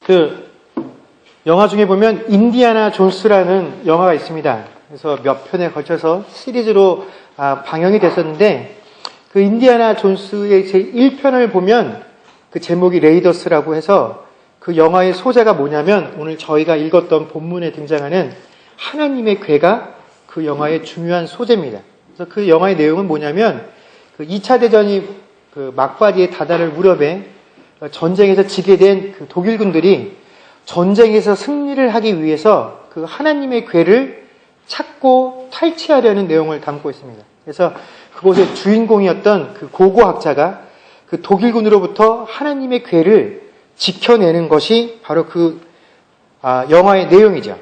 그 영화 중에 보면 인디아나 존스라는 영화가 있습니다. 그래서 몇 편에 걸쳐서 시리즈로 방영이 됐었는데, 그 인디아나 존스의 제1편을 보면 그 제목이 레이더스라고 해서 그 영화의 소재가 뭐냐면 오늘 저희가 읽었던 본문에 등장하는 하나님의 괴가 그 영화의 중요한 소재입니다. 그래서 그 영화의 내용은 뭐냐면 그 2차 대전이 그 막바지에 다다를 무렵에 전쟁에서 지게 된 그 독일군들이 전쟁에서 승리를 하기 위해서 그 하나님의 괴를 찾고 탈취하려는 내용을 담고 있습니다. 그래서 그곳의 주인공이었던 그 고고학자가 그 독일군으로부터 하나님의 괴를 지켜내는 것이 바로 그 영화의 내용이죠.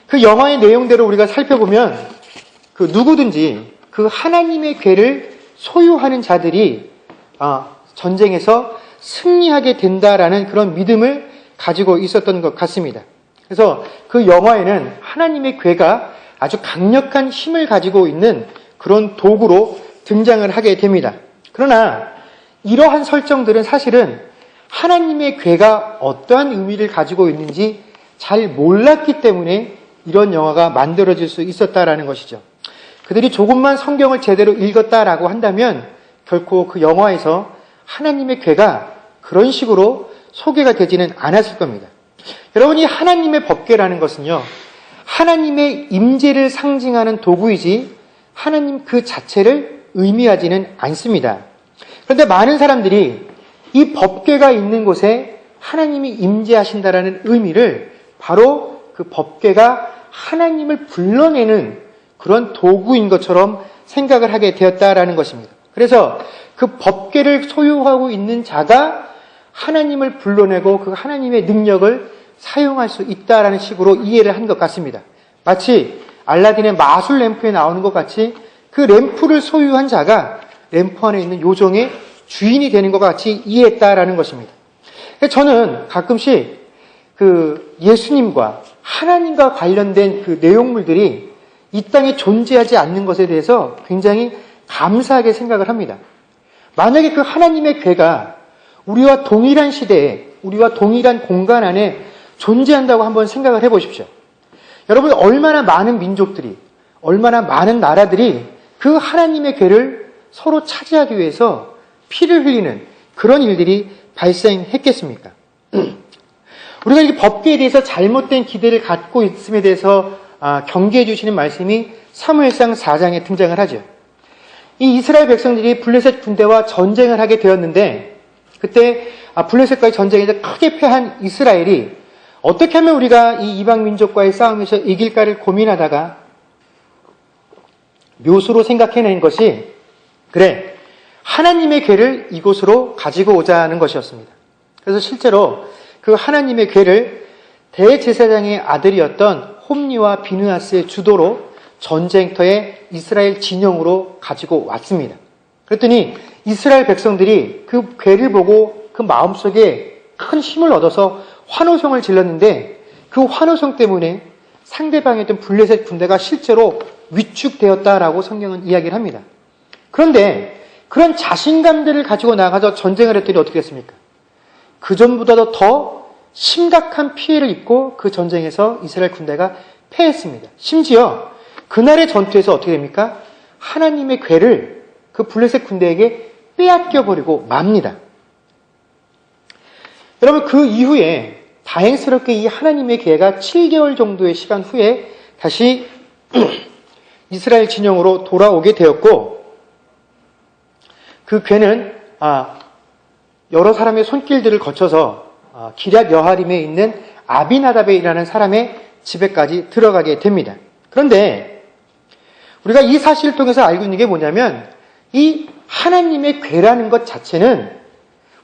그 영화의 내용대로 우리가 살펴보면 그 누구든지 그 하나님의 괴를 소유하는 자들이 전쟁에서 승리하게 된다라는 그런 믿음을 가지고 있었던 것 같습니다. 그래서 그 영화에는 하나님의 괴가 아주 강력한 힘을 가지고 있는 그런 도구로 등장을 하게 됩니다. 그러나 이러한 설정들은 사실은 하나님의 괴가 어떠한 의미를 가지고 있는지 잘 몰랐기 때문에 이런 영화가 만들어질 수 있었다라는 것이죠. 그들이 조금만 성경을 제대로 읽었다라고 한다면 결코 그 영화에서 하나님의 괴가 그런 식으로 소개가 되지는 않았을 겁니다. 여러분, 이 하나님의 법궤라는 것은요, 하나님의 임재를 상징하는 도구이지 하나님 그 자체를 의미하지는 않습니다. 그런데 많은 사람들이 이 법궤가 있는 곳에 하나님이 임재하신다라는 의미를 바로 그 법궤가 하나님을 불러내는 그런 도구인 것처럼 생각을 하게 되었다라는 것입니다. 그래서 그 법궤를 소유하고 있는 자가 하나님을 불러내고 그 하나님의 능력을 사용할 수 있다라는 식으로 이해를 한 것 같습니다. 마치 알라딘의 마술 램프에 나오는 것 같이 그 램프를 소유한 자가 램프 안에 있는 요정의 주인이 되는 것 같이 이해했다라는 것입니다. 저는 가끔씩 그 예수님과 하나님과 관련된 그 내용물들이 이 땅에 존재하지 않는 것에 대해서 굉장히 감사하게 생각을 합니다. 만약에 그 하나님의 괴가 우리와 동일한 시대에, 우리와 동일한 공간 안에 존재한다고 한번 생각을 해보십시오. 여러분, 얼마나 많은 민족들이, 얼마나 많은 나라들이 그 하나님의 괴를 서로 차지하기 위해서 피를 흘리는 그런 일들이 발생했겠습니까? 우리가 이 법궤에 대해서 잘못된 기대를 갖고 있음에 대해서 경계해 주시는 말씀이 사무엘상 4장에 등장을 하죠. 이 이스라엘 백성들이 블레셋 군대와 전쟁을 하게 되었는데, 그때 블레셋과의 전쟁에서 크게 패한 이스라엘이 어떻게 하면 우리가 이 이방 민족과의 싸움에서 이길까를 고민하다가 묘수로 생각해낸 것이, 그래, 하나님의 괴를 이곳으로 가지고 오자는 것이었습니다. 그래서 실제로 그 하나님의 괴를 대제사장의 아들이었던 홈니와 비느하스의 주도로 전쟁터에 이스라엘 진영으로 가지고 왔습니다. 그랬더니 이스라엘 백성들이 그 괴를 보고 그 마음속에 큰 힘을 얻어서 환호성을 질렀는데, 그 환호성 때문에 상대방의 어떤 블레셋 군대가 실제로 위축되었다라고 성경은 이야기를 합니다. 그런데 그런 자신감들을 가지고 나가서 전쟁을 했더니 어떻게 됐습니까? 그 전보다도 더 심각한 피해를 입고 그 전쟁에서 이스라엘 군대가 패했습니다. 심지어 그날의 전투에서 어떻게 됩니까? 하나님의 괴를 그 블레셋 군대에게 빼앗겨버리고 맙니다. 여러분, 그 이후에 다행스럽게 이 하나님의 괴가 7개월 정도의 시간 후에 다시 이스라엘 진영으로 돌아오게 되었고, 그 괴는 여러 사람의 손길들을 거쳐서 기럇 여하림에 있는 아비나답이라는 사람의 집에까지 들어가게 됩니다. 그런데 우리가 이 사실을 통해서 알고 있는 게 뭐냐면, 이 하나님의 괴라는 것 자체는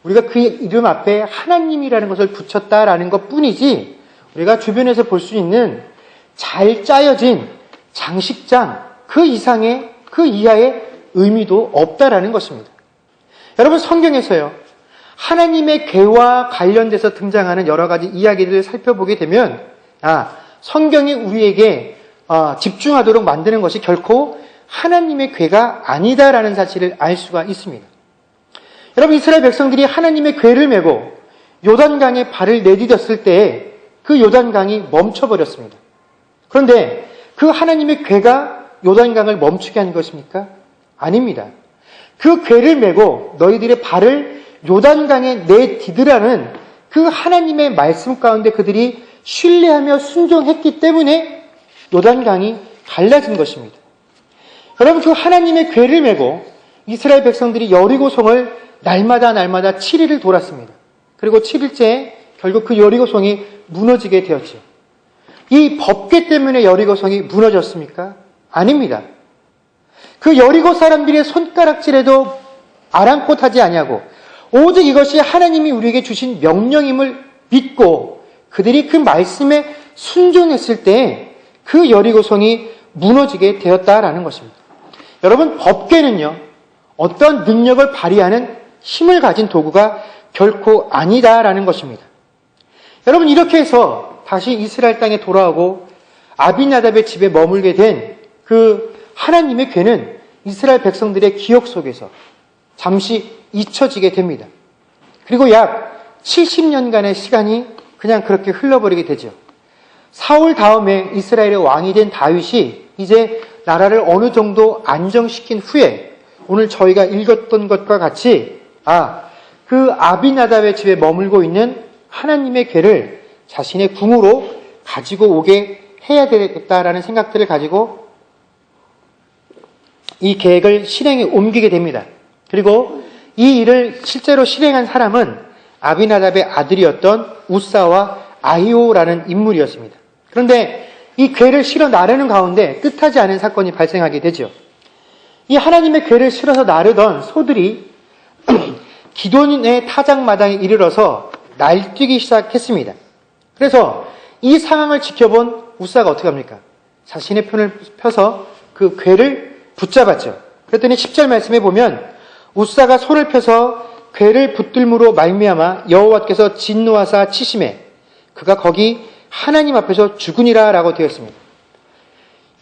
우리가 그 이름 앞에 하나님이라는 것을 붙였다라는 것 뿐이지, 우리가 주변에서 볼 수 있는 잘 짜여진 장식장 그 이상의, 그 이하의 의미도 없다라는 것입니다. 여러분, 성경에서요, 하나님의 괴와 관련돼서 등장하는 여러 가지 이야기들을 살펴보게 되면, 성경이 우리에게 집중하도록 만드는 것이 결코 하나님의 괴가 아니다라는 사실을 알 수가 있습니다. 여러분, 이스라엘 백성들이 하나님의 괴를 메고 요단강에 발을 내디뎠을 때 그 요단강이 멈춰버렸습니다. 그런데 그 하나님의 궤가 요단강을 멈추게 한 것입니까? 아닙니다. 그 궤를 메고 너희들의 발을 요단강에 내디드라는 그 하나님의 말씀 가운데 그들이 신뢰하며 순종했기 때문에 요단강이 갈라진 것입니다. 여러분, 그 하나님의 궤를 메고 이스라엘 백성들이 여리고성을 날마다 7일을 돌았습니다. 그리고 7일째 결국 그 여리고성이 무너지게 되었죠. 이 법궤 때문에 여리고성이 무너졌습니까? 아닙니다. 그 여리고 사람들의 손가락질에도 아랑곳하지 아니하고 오직 이것이 하나님이 우리에게 주신 명령임을 믿고 그들이 그 말씀에 순종했을 때 그 여리고성이 무너지게 되었다라는 것입니다. 여러분, 법궤는요, 어떤 능력을 발휘하는 힘을 가진 도구가 결코 아니다라는 것입니다. 여러분, 이렇게 해서 다시 이스라엘 땅에 돌아오고 아비나답의 집에 머물게 된 그 하나님의 궤는 이스라엘 백성들의 기억 속에서 잠시 잊혀지게 됩니다. 그리고 약 70년간의 시간이 그냥 그렇게 흘러버리게 되죠. 사울 다음에 이스라엘의 왕이 된 다윗이 이제 나라를 어느 정도 안정시킨 후에 오늘 저희가 읽었던 것과 같이 그 아비나답의 집에 머물고 있는 하나님의 궤를 자신의 궁으로 가지고 오게 해야 되겠다라는 생각들을 가지고 이 계획을 실행에 옮기게 됩니다. 그리고 이 일을 실제로 실행한 사람은 아비나답의 아들이었던 우사와 아히오라는 인물이었습니다. 그런데 이 궤를 실어 나르는 가운데 뜻하지 않은 사건이 발생하게 되죠. 이 하나님의 궤를 실어서 나르던 소들이 기돈의 타작마당에 이르러서 날뛰기 시작했습니다. 그래서 이 상황을 지켜본 우사가 어떻게 합니까? 자신의 편을 펴서 그 궤를 붙잡았죠. 그랬더니 10절 말씀에 보면 우사가 손을 펴서 궤를 붙들므로 말미암아 여호와께서 진노하사 치심에 그가 거기 하나님 앞에서 죽으니라 라고 되어 있습니다.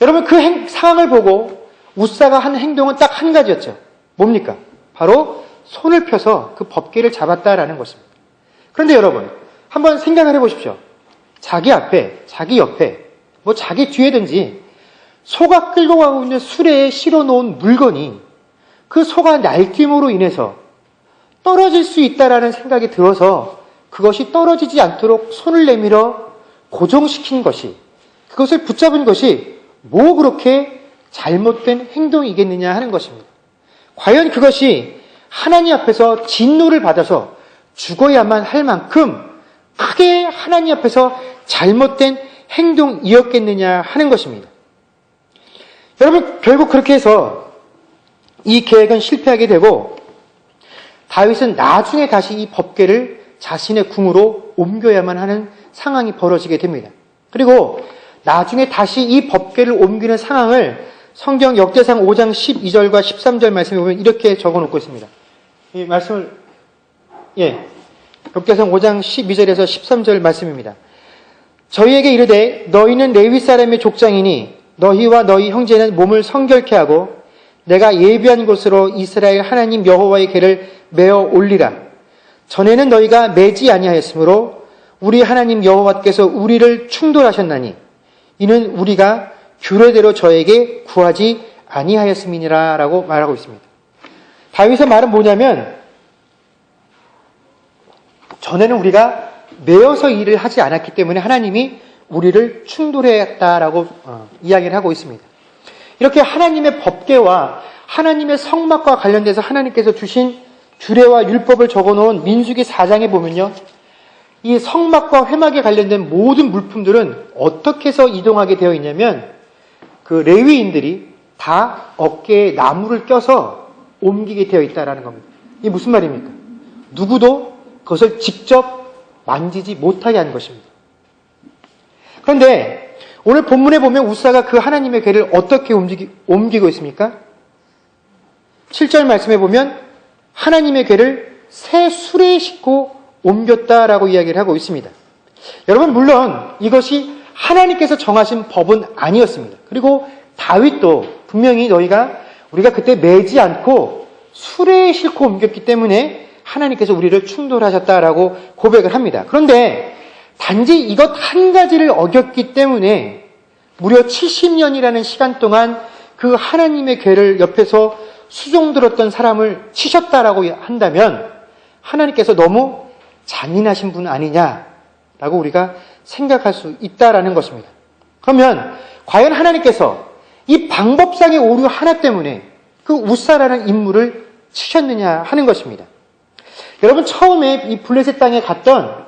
여러분, 그 상황을 보고 우사가 한 행동은 딱 한 가지였죠. 뭡니까? 바로 손을 펴서 그 법궤를 잡았다라는 것입니다. 그런데 여러분, 한번 생각을 해보십시오. 자기 앞에, 자기 옆에, 자기 뒤에든지 소가 끌고 가고 있는 수레에 실어놓은 물건이 그 소가 날뛰므로 인해서 떨어질 수 있다라는 생각이 들어서 그것이 떨어지지 않도록 손을 내밀어 고정시킨 것이, 그것을 붙잡은 것이 뭐 그렇게 잘못된 행동이겠느냐 하는 것입니다. 과연 그것이 하나님 앞에서 진노를 받아서 죽어야만 할 만큼 크게 하나님 앞에서 잘못된 행동이었겠느냐 하는 것입니다. 여러분, 결국 그렇게 해서 이 계획은 실패하게 되고 다윗은 나중에 다시 이 법궤를 자신의 궁으로 옮겨야만 하는 상황이 벌어지게 됩니다. 그리고 나중에 다시 이 법궤를 옮기는 상황을 성경 역대상 5장 12절과 13절 말씀에 보면 이렇게 적어놓고 있습니다. 이 말씀을 역대상 5장 12절에서 13절 말씀입니다. 저희에게 이르되 너희는 레위 사람의 족장이니 너희와 너희 형제는 몸을 성결케 하고 내가 예비한 곳으로 이스라엘 하나님 여호와의 궤를 메어 올리라. 전에는 너희가 매지 아니하였으므로 우리 하나님 여호와께서 우리를 충돌하셨나니 이는 우리가 규례대로 저에게 구하지 아니하였음이니라 라고 말하고 있습니다. 다윗의 말은 뭐냐면 전에는 우리가 매어서 일을 하지 않았기 때문에 하나님이 우리를 충돌했다라고 이야기를 하고 있습니다. 이렇게 하나님의 법궤와 하나님의 성막과 관련돼서 하나님께서 주신 규례와 율법을 적어놓은 민수기 4장에 보면요, 이 성막과 회막에 관련된 모든 물품들은 어떻게 해서 이동하게 되어 있냐면 그 레위인들이 다 어깨에 나무를 껴서 옮기게 되어 있다라는 겁니다. 이게 무슨 말입니까? 누구도 그것을 직접 만지지 못하게 하는 것입니다. 그런데 오늘 본문에 보면 우사가 그 하나님의 궤를 어떻게 옮기고 있습니까? 7절 말씀에 보면 하나님의 궤를 새 수레에 싣고 옮겼다라고 이야기를 하고 있습니다. 여러분, 물론 이것이 하나님께서 정하신 법은 아니었습니다. 그리고 다윗도 분명히 우리가 그때 매지 않고 수레에 싣고 옮겼기 때문에 하나님께서 우리를 충돌하셨다라고 고백을 합니다. 그런데 단지 이것 한 가지를 어겼기 때문에 무려 70년이라는 시간 동안 그 하나님의 궤를 옆에서 수종 들었던 사람을 치셨다라고 한다면 하나님께서 너무 잔인하신 분 아니냐라고 우리가 생각할 수 있다라는 것입니다. 그러면 과연 하나님께서 이 방법상의 오류 하나 때문에 그 우사라는 인물을 치셨느냐 하는 것입니다. 여러분, 처음에 이 블레셋 땅에 갔던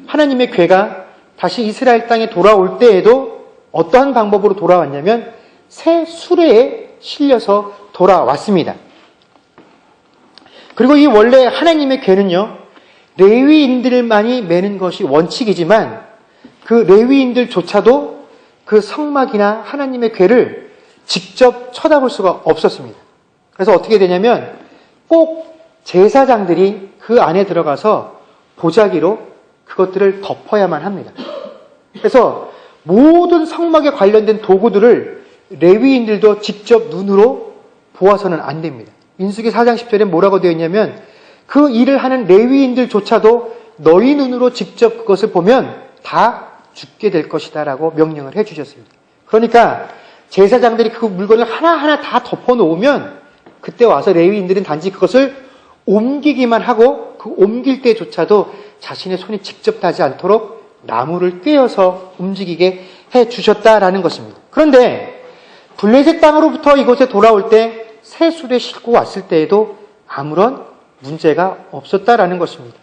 하나님의 궤가 다시 이스라엘 땅에 돌아올 때에도 어떠한 방법으로 돌아왔냐면 새 수레에 실려서 돌아왔습니다. 그리고 이 원래 하나님의 궤는요, 레위인들만이 매는 것이 원칙이지만 그 레위인들조차도 그 성막이나 하나님의 궤를 직접 쳐다볼 수가 없었습니다. 그래서 어떻게 되냐면 꼭 제사장들이 그 안에 들어가서 보자기로 그것들을 덮어야만 합니다. 그래서 모든 성막에 관련된 도구들을 레위인들도 직접 눈으로 보아서는 안 됩니다. 민수기 4장 10절에 뭐라고 되어 있냐면 그 일을 하는 레위인들조차도 너희 눈으로 직접 그것을 보면 다 죽게 될 것이다 라고 명령을 해주셨습니다. 그러니까 제사장들이 그 물건을 하나하나 다 덮어놓으면 그때 와서 레위인들은 단지 그것을 옮기기만 하고 그 옮길 때조차도 자신의 손이 직접 닿지 않도록 나무를 꿰어서 움직이게 해주셨다라는 것입니다. 그런데 블레셋 땅으로부터 이곳에 돌아올 때 새 수레 싣고 왔을 때에도 아무런 문제가 없었다라는 것입니다.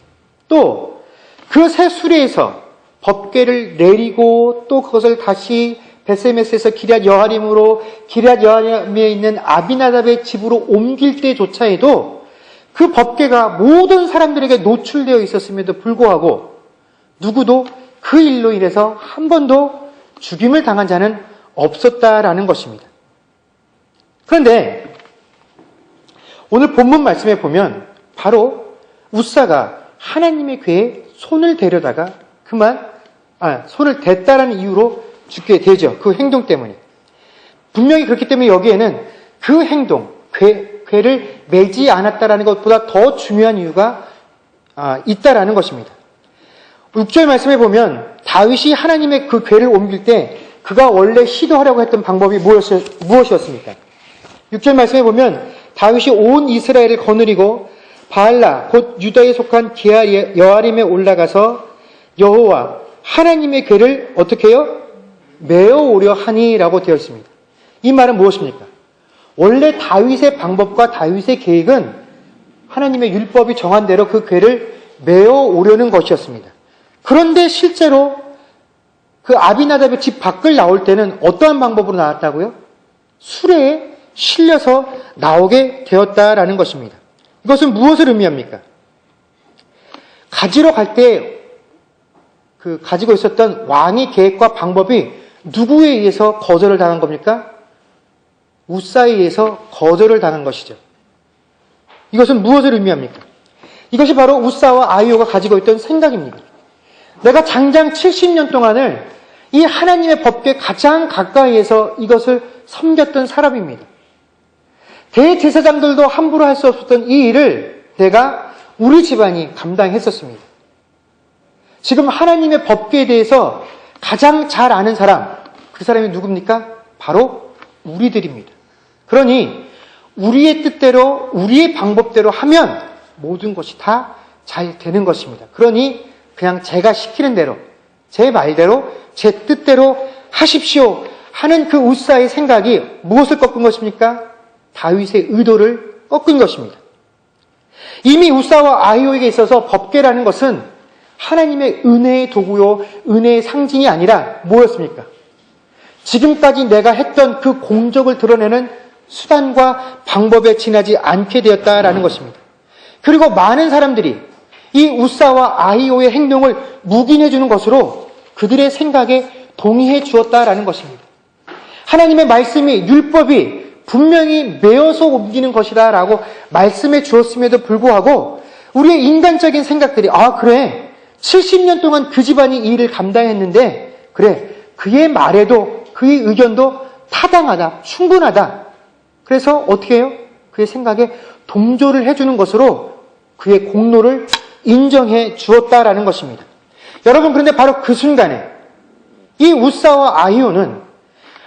또 그 새 수레에서 법궤를 내리고 또 그것을 다시 베세메스에서 기럇 여아림으로 기럇 여아림에 있는 아비나답의 집으로 옮길 때조차에도 그 법궤가 모든 사람들에게 노출되어 있었음에도 불구하고 누구도 그 일로 인해서 한 번도 죽임을 당한 자는 없었다라는 것입니다. 그런데 오늘 본문 말씀에 보면 바로 우사가 하나님의 궤에 손을 대려다가 손을 댔다라는 이유로 죽게 되죠. 그 행동 때문에. 분명히 그렇기 때문에 여기에는 그 행동, 궤를 매지 않았다라는 것보다 더 중요한 이유가 있다라는 것입니다. 6절 말씀에 보면 다윗이 하나님의 그 궤를 옮길 때 그가 원래 시도하려고 했던 방법이 무엇이었습니까? 6절 말씀에 보면 다윗이 온 이스라엘을 거느리고 바알라 곧 유다에 속한 기럇 여아림에 올라가서 여호와 하나님의 궤를 어떻게 해요? 메어오려 하니라고 되어 있습니다. 이 말은 무엇입니까? 원래 다윗의 방법과 다윗의 계획은 하나님의 율법이 정한 대로 그 궤를 메어오려는 것이었습니다. 그런데 실제로 그 아비나답의 집 밖을 나올 때는 어떠한 방법으로 나왔다고요? 수레에 실려서 나오게 되었다라는 것입니다. 이것은 무엇을 의미합니까? 가지러 갈 때 그 가지고 있었던 왕의 계획과 방법이 누구에 의해서 거절을 당한 겁니까? 우사에 의해서 거절을 당한 것이죠. 이것은 무엇을 의미합니까? 이것이 바로 우사와 아히오가 가지고 있던 생각입니다. 내가 장장 70년 동안을 이 하나님의 법궤 가장 가까이에서 이것을 섬겼던 사람입니다. 대제사장들도 함부로 할 수 없었던 이 일을 내가 우리 집안이 감당했었습니다. 지금 하나님의 법궤에 대해서 가장 잘 아는 사람, 그 사람이 누굽니까? 바로 우리들입니다. 그러니 우리의 뜻대로 우리의 방법대로 하면 모든 것이 다 잘 되는 것입니다. 그러니 그냥 제가 시키는 대로 제 말대로 제 뜻대로 하십시오 하는 그 우사의 생각이 무엇을 꺾은 것입니까? 다윗의 의도를 꺾은 것입니다. 이미 우사와 아히오에게 있어서 법궤라는 것은 하나님의 은혜의 도구요, 은혜의 상징이 아니라 뭐였습니까? 지금까지 내가 했던 그 공적을 드러내는 수단과 방법에 지나지 않게 되었다라는 것입니다. 그리고 많은 사람들이 이 우사와 아히오의 행동을 묵인해 주는 것으로 그들의 생각에 동의해 주었다라는 것입니다. 하나님의 말씀이, 율법이 분명히 메어서 옮기는 것이다라고 말씀해 주었음에도 불구하고 우리의 인간적인 생각들이 그래 70년 동안 그 집안이 이 일을 감당했는데 그래 그의 말에도 그의 의견도 타당하다, 충분하다. 그래서 어떻게 해요? 그의 생각에 동조를 해주는 것으로 그의 공로를 인정해 주었다라는 것입니다. 여러분, 그런데 바로 그 순간에 이 우사와 아히오는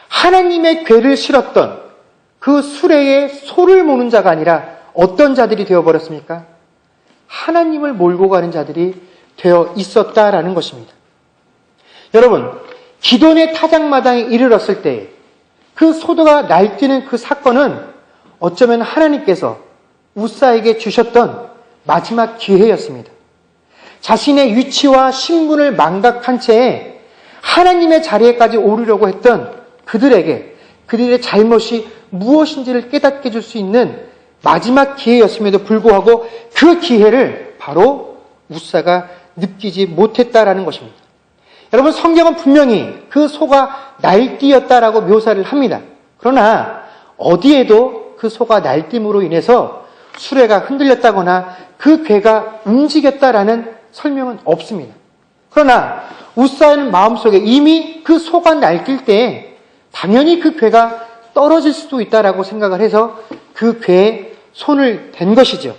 하나님의 궤를 실었던 그 수레에 소를 모는 자가 아니라 어떤 자들이 되어버렸습니까? 하나님을 몰고 가는 자들이 되어 있었다라는 것입니다. 여러분, 기돈의 타작마당에 이르렀을 때 그 소도가 날뛰는 그 사건은 어쩌면 하나님께서 우사에게 주셨던 마지막 기회였습니다. 자신의 위치와 신분을 망각한 채에 하나님의 자리에까지 오르려고 했던 그들에게 그들의 잘못이 무엇인지를 깨닫게 해줄 수 있는 마지막 기회였음에도 불구하고 그 기회를 바로 우사가 느끼지 못했다라는 것입니다. 여러분, 성경은 분명히 그 소가 날뛰었다라고 묘사를 합니다. 그러나 어디에도 그 소가 날뛰므로 인해서 수레가 흔들렸다거나 그 궤가 움직였다라는 설명은 없습니다. 그러나 우사는 마음속에 이미 그 소가 날뛸 때 당연히 그 궤가 떨어질 수도 있다라고 생각을 해서 그 궤에 손을 댄 것이죠.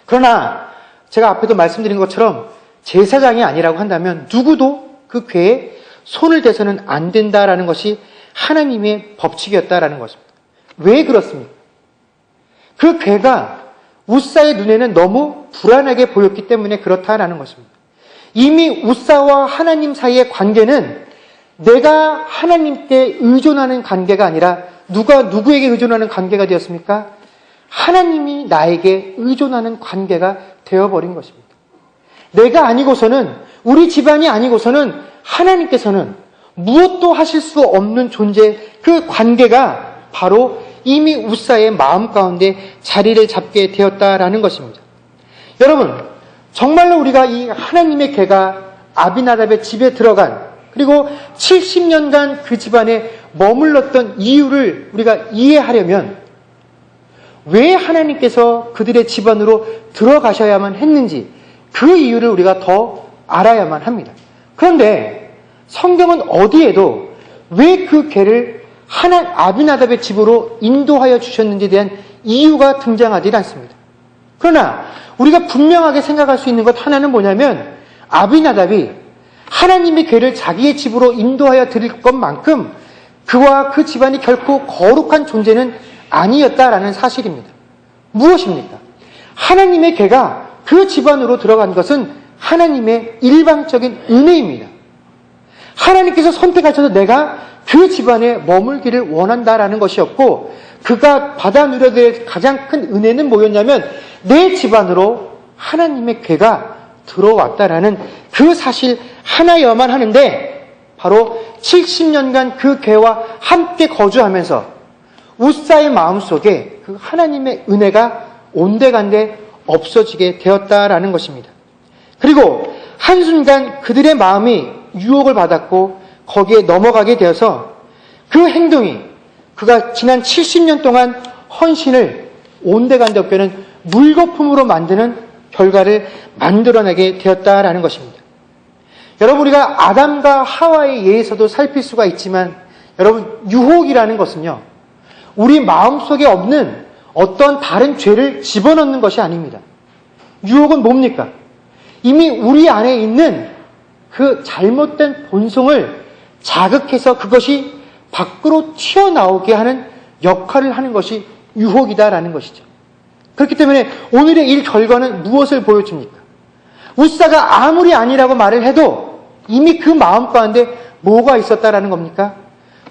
그러나 제가 앞에도 말씀드린 것처럼 제사장이 아니라고 한다면 누구도 그 궤에 손을 대서는 안 된다라는 것이 하나님의 법칙이었다라는 것입니다. 왜 그렇습니까? 그 궤가 우사의 눈에는 너무 불안하게 보였기 때문에 그렇다라는 것입니다. 이미 우사와 하나님 사이의 관계는 내가 하나님께 의존하는 관계가 아니라 누가 누구에게 의존하는 관계가 되었습니까? 하나님이 나에게 의존하는 관계가 되어버린 것입니다. 내가 아니고서는, 우리 집안이 아니고서는 하나님께서는 무엇도 하실 수 없는 존재, 그 관계가 바로 이미 우사의 마음 가운데 자리를 잡게 되었다라는 것입니다. 여러분, 정말로 우리가 이 하나님의 궤가 아비나답의 집에 들어간, 그리고 70년간 그 집안에 머물렀던 이유를 우리가 이해하려면 왜 하나님께서 그들의 집안으로 들어가셔야만 했는지 그 이유를 우리가 더 알아야만 합니다. 그런데 성경은 어디에도 왜 그 궤를 아비나답의 집으로 인도하여 주셨는지에 대한 이유가 등장하지 않습니다. 그러나 우리가 분명하게 생각할 수 있는 것 하나는 뭐냐면 아비나답이 하나님의 궤를 자기의 집으로 인도하여 드릴 것만큼 그와 그 집안이 결코 거룩한 존재는 아니었다라는 사실입니다. 무엇입니까? 하나님의 궤가 그 집안으로 들어간 것은 하나님의 일방적인 은혜입니다. 하나님께서 선택하셔서 내가 그 집안에 머물기를 원한다라는 것이었고, 그가 받아 누려야 될 가장 큰 은혜는 뭐였냐면 내 집안으로 하나님의 궤가 들어왔다라는 그 사실 하나여만 하는데, 바로 70년간 그 궤와 함께 거주하면서 우사의 마음속에 그 하나님의 은혜가 온데간데 없어지게 되었다라는 것입니다. 그리고 한순간 그들의 마음이 유혹을 받았고 거기에 넘어가게 되어서 그 행동이 그가 지난 70년 동안 헌신을 온데간데 없게는 물거품으로 만드는 결과를 만들어내게 되었다라는 것입니다. 여러분, 우리가 아담과 하와의 예에서도 살필 수가 있지만 여러분, 유혹이라는 것은요, 우리 마음속에 없는 어떤 다른 죄를 집어넣는 것이 아닙니다. 유혹은 뭡니까? 이미 우리 안에 있는 그 잘못된 본성을 자극해서 그것이 밖으로 튀어나오게 하는 역할을 하는 것이 유혹이다라는 것이죠. 그렇기 때문에 오늘의 일 결과는 무엇을 보여줍니까? 우사가 아무리 아니라고 말을 해도 이미 그 마음 가운데 뭐가 있었다라는 겁니까?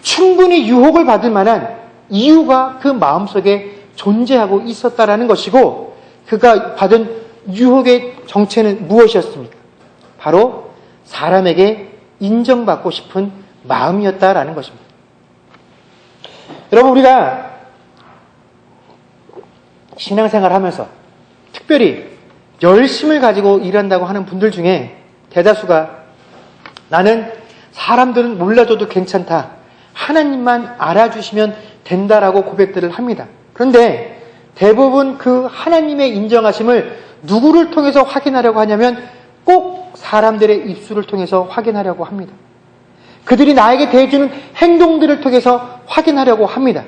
충분히 유혹을 받을 만한 이유가 그 마음속에 존재하고 있었다라는 것이고, 그가 받은 유혹의 정체는 무엇이었습니까? 바로 사람에게 인정받고 싶은 마음이었다라는 것입니다. 여러분, 우리가 신앙생활 하면서 특별히 열심을 가지고 일한다고 하는 분들 중에 대다수가 나는 사람들은 몰라줘도 괜찮다, 하나님만 알아주시면 된다라고 고백들을 합니다. 그런데 대부분 그 하나님의 인정하심을 누구를 통해서 확인하려고 하냐면 꼭 사람들의 입술을 통해서 확인하려고 합니다. 그들이 나에게 대해주는 행동들을 통해서 확인하려고 합니다.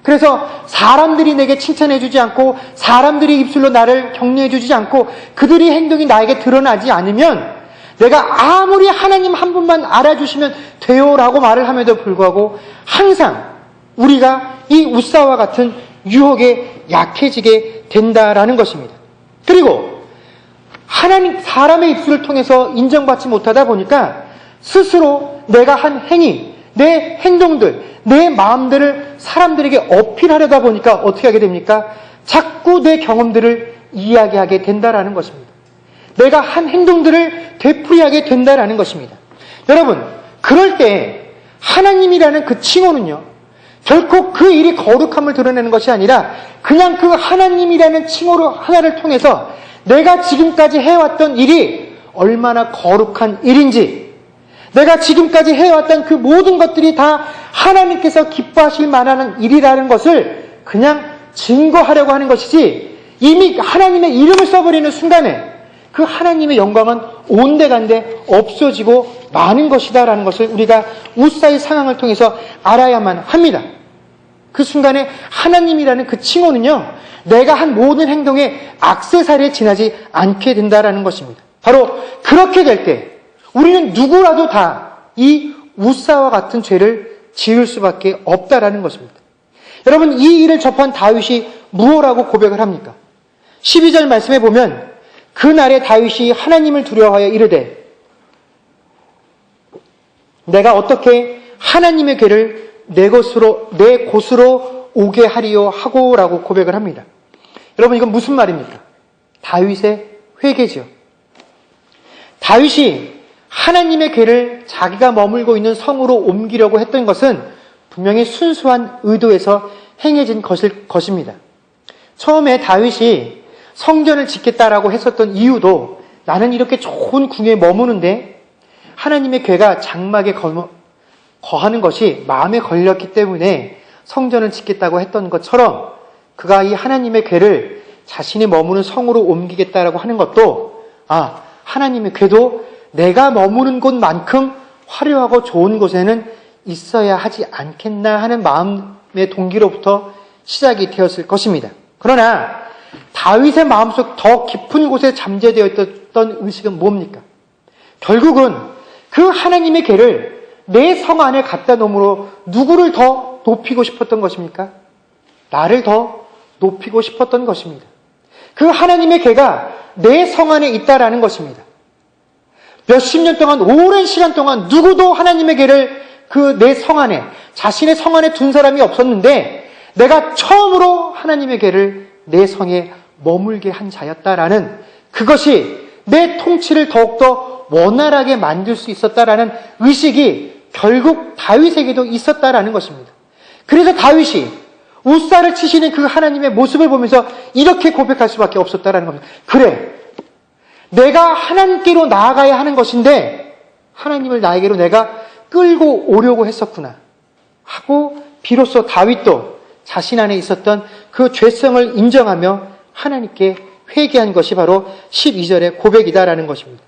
그래서 사람들이 내게 칭찬해주지 않고 사람들이 입술로 나를 격려해주지 않고 그들의 행동이 나에게 드러나지 않으면 내가 아무리 하나님 한 분만 알아주시면 돼요라고 말을 함에도 불구하고 항상 우리가 이 웃사와 같은 유혹에 약해지게 된다라는 것입니다. 그리고 하나님, 사람의 입술을 통해서 인정받지 못하다 보니까 스스로 내가 한 행위, 내 행동들, 내 마음들을 사람들에게 어필하려다 보니까 어떻게 하게 됩니까? 자꾸 내 경험들을 이야기하게 된다라는 것입니다. 내가 한 행동들을 되풀이하게 된다라는 것입니다. 여러분, 그럴 때 하나님이라는 그 칭호는요, 결코 그 일이 거룩함을 드러내는 것이 아니라 그냥 그 하나님이라는 칭호로 하나를 통해서 내가 지금까지 해왔던 일이 얼마나 거룩한 일인지, 내가 지금까지 해왔던 그 모든 것들이 다 하나님께서 기뻐하실 만한 일이라는 것을 그냥 증거하려고 하는 것이지, 이미 하나님의 이름을 써버리는 순간에 그 하나님의 영광은 온데간데 없어지고 마는 것이다라는 것을 우리가 웃사의 상황을 통해서 알아야만 합니다. 그 순간에 하나님이라는 그 칭호는요, 내가 한 모든 행동에 액세서리에 지나지 않게 된다라는 것입니다. 바로 그렇게 될 때 우리는 누구라도 다 이 웃사와 같은 죄를 지을 수밖에 없다라는 것입니다. 여러분, 이 일을 접한 다윗이 무엇라고 고백을 합니까? 12절 말씀에 보면 그날에 다윗이 하나님을 두려워하여 이르되 내가 어떻게 하나님의 궤를 내 곳으로 오게 하리요 하고라고 고백을 합니다. 여러분, 이건 무슨 말입니까? 다윗의 회개지요. 다윗이 하나님의 궤를 자기가 머물고 있는 성으로 옮기려고 했던 것은 분명히 순수한 의도에서 행해진 것입니다. 처음에 다윗이 성전을 짓겠다라고 했었던 이유도 나는 이렇게 좋은 궁에 머무는데 하나님의 궤가 장막에 거하는 것이 마음에 걸렸기 때문에 성전을 짓겠다고 했던 것처럼 그가 이 하나님의 궤를 자신이 머무는 성으로 옮기겠다라고 하는 것도 하나님의 궤도 내가 머무는 곳만큼 화려하고 좋은 곳에는 있어야 하지 않겠나 하는 마음의 동기로부터 시작이 되었을 것입니다. 그러나 다윗의 마음속 더 깊은 곳에 잠재되어 있던 의식은 뭡니까? 결국은 그 하나님의 궤를 내 성 안에 갖다 놓음으로 누구를 더 높이고 싶었던 것입니까? 나를 더 높이고 싶었던 것입니다. 그 하나님의 궤가 내 성 안에 있다라는 것입니다. 몇십 년 동안, 오랜 시간 동안 누구도 하나님의 궤를 그 내 성 안에, 자신의 성 안에 둔 사람이 없었는데 내가 처음으로 하나님의 궤를 내 성에 머물게 한 자였다라는 그것이 내 통치를 더욱더 원활하게 만들 수 있었다라는 의식이 결국 다윗에게도 있었다라는 것입니다. 그래서 다윗이 웃사를 치시는 그 하나님의 모습을 보면서 이렇게 고백할 수밖에 없었다라는 겁니다. 그래, 내가 하나님께로 나아가야 하는 것인데 하나님을 나에게로 내가 끌고 오려고 했었구나 하고 비로소 다윗도 자신 안에 있었던 그 죄성을 인정하며 하나님께 회개한 것이 바로 12절의 고백이다라는 것입니다.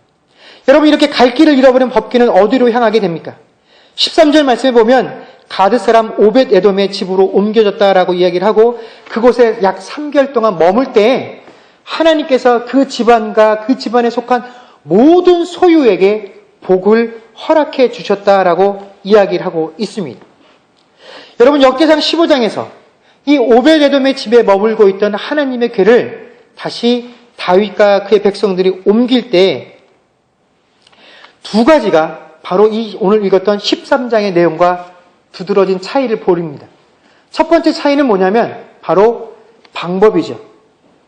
여러분, 이렇게 갈 길을 잃어버린 법궤는 어디로 향하게 됩니까? 13절 말씀에 보면 가드 사람 오벳 에돔의 집으로 옮겨졌다라고 이야기를 하고 그곳에 약 3개월 동안 머물 때 하나님께서 그 집안과 그 집안에 속한 모든 소유에게 복을 허락해 주셨다라고 이야기를 하고 있습니다. 여러분, 역대상 15장에서 이 오벳 에돔의 집에 머물고 있던 하나님의 궤를 다시 다윗과 그의 백성들이 옮길 때 두 가지가 바로 이 오늘 읽었던 13장의 내용과 두드러진 차이를 보입니다. 첫 번째 차이는 뭐냐면 바로 방법이죠.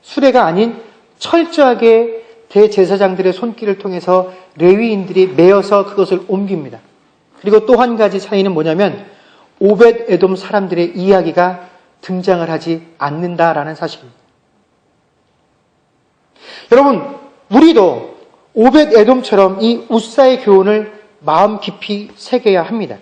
수레가 아닌 철저하게 대제사장들의 손길을 통해서 레위인들이 메어서 그것을 옮깁니다. 그리고 또 한 가지 차이는 뭐냐면 오벳 에돔 사람들의 이야기가 등장을 하지 않는다라는 사실입니다. 여러분, 우리도 오벳 에돔처럼 이 웃사의 교훈을 마음 깊이 새겨야 합니다.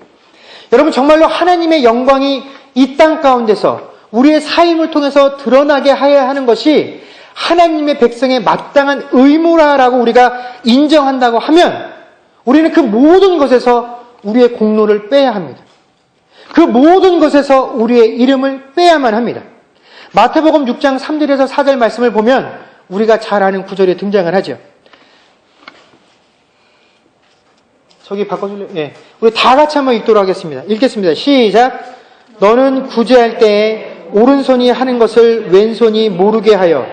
여러분, 정말로 하나님의 영광이 이 땅 가운데서 우리의 삶을 통해서 드러나게 해야 하는 것이 하나님의 백성의 마땅한 의무라고 우리가 인정한다고 하면 우리는 그 모든 것에서 우리의 공로를 빼야 합니다. 그 모든 것에서 우리의 이름을 빼야만 합니다. 마태복음 6장 3절에서 4절 말씀을 보면 우리가 잘 아는 구절이 등장을 하죠. 저기 바꿔줄래요? 예. 우리 다 같이 한번 읽도록 하겠습니다. 읽겠습니다. 시작. 너는 구제할 때에 오른손이 하는 것을 왼손이 모르게 하여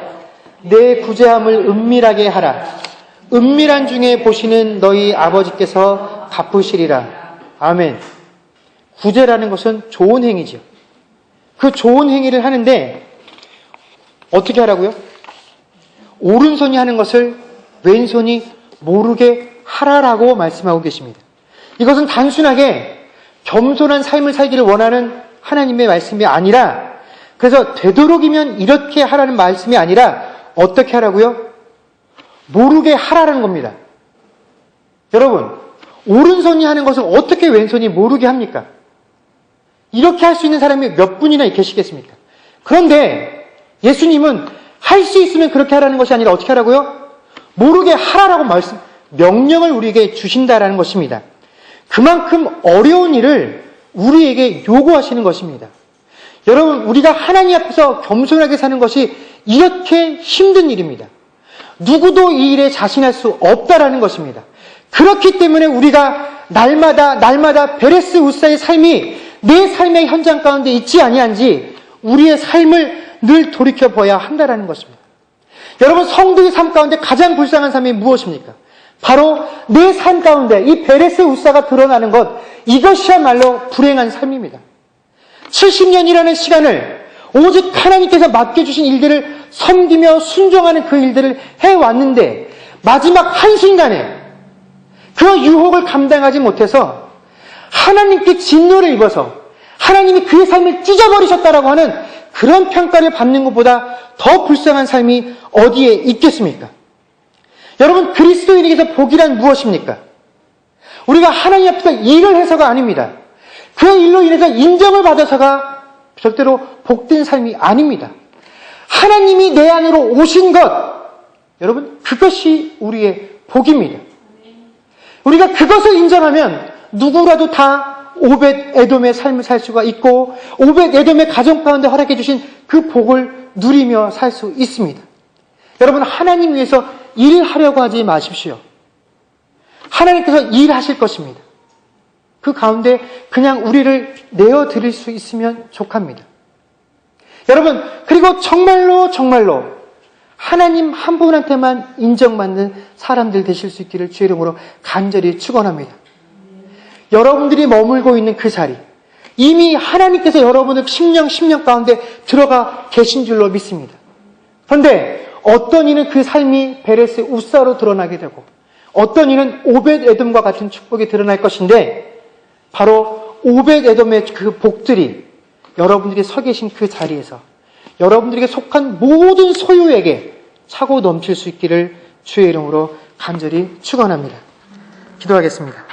내 구제함을 은밀하게 하라. 은밀한 중에 보시는 너희 아버지께서 갚으시리라. 아멘. 구제라는 것은 좋은 행위죠. 그 좋은 행위를 하는데 어떻게 하라고요? 오른손이 하는 것을 왼손이 모르게 하라라고 말씀하고 계십니다. 이것은 단순하게 겸손한 삶을 살기를 원하는 하나님의 말씀이 아니라, 그래서 되도록이면 이렇게 하라는 말씀이 아니라 어떻게 하라고요? 모르게 하라는 겁니다. 여러분, 오른손이 하는 것을 어떻게 왼손이 모르게 합니까? 이렇게 할 수 있는 사람이 몇 분이나 계시겠습니까? 그런데 예수님은 할 수 있으면 그렇게 하라는 것이 아니라 어떻게 하라고요? 모르게 하라라고 명령을 우리에게 주신다라는 것입니다. 그만큼 어려운 일을 우리에게 요구하시는 것입니다. 여러분, 우리가 하나님 앞에서 겸손하게 사는 것이 이렇게 힘든 일입니다. 누구도 이 일에 자신할 수 없다라는 것입니다. 그렇기 때문에 우리가 날마다 베레스 우사의 삶이 내 삶의 현장 가운데 있지 아니한지 우리의 삶을 늘 돌이켜봐야 한다라는 것입니다. 여러분, 성도의 삶 가운데 가장 불쌍한 삶이 무엇입니까? 바로 내 삶 가운데 이 베레스 우사가 드러나는 것, 이것이야말로 불행한 삶입니다. 70년이라는 시간을 오직 하나님께서 맡겨주신 일들을 섬기며 순종하는 그 일들을 해왔는데 마지막 한순간에 그 유혹을 감당하지 못해서 하나님께 진노를 입어서 하나님이 그의 삶을 찢어버리셨다라고 하는 그런 평가를 받는 것보다 더 불쌍한 삶이 어디에 있겠습니까? 여러분, 그리스도인에게서 복이란 무엇입니까? 우리가 하나님 앞에서 일을 해서가 아닙니다. 그 일로 인해서 인정을 받아서가 절대로 복된 삶이 아닙니다. 하나님이 내 안으로 오신 것, 여러분, 그것이 우리의 복입니다. 우리가 그것을 인정하면 누구라도 다 오벳 에돔의 삶을 살 수가 있고 오벳 에돔의 가정 가운데 허락해 주신 그 복을 누리며 살 수 있습니다. 여러분, 하나님 위해서 일하려고 하지 마십시오. 하나님께서 일하실 것입니다. 그 가운데 그냥 우리를 내어드릴 수 있으면 족합니다. 여러분, 그리고 정말로 하나님 한 분한테만 인정받는 사람들 되실 수 있기를 주의 이름으로 간절히 축원합니다. 여러분들이 머물고 있는 그 자리, 이미 하나님께서 여러분을 10년 가운데 들어가 계신 줄로 믿습니다. 그런데 어떤 이는 그 삶이 베레스 우사로 드러나게 되고 어떤 이는 오벳 에돔과 같은 축복이 드러날 것인데, 바로 오벳 에돔의 그 복들이 여러분들이 서 계신 그 자리에서 여러분들에게 속한 모든 소유에게 차고 넘칠 수 있기를 주의 이름으로 간절히 축원합니다. 기도하겠습니다.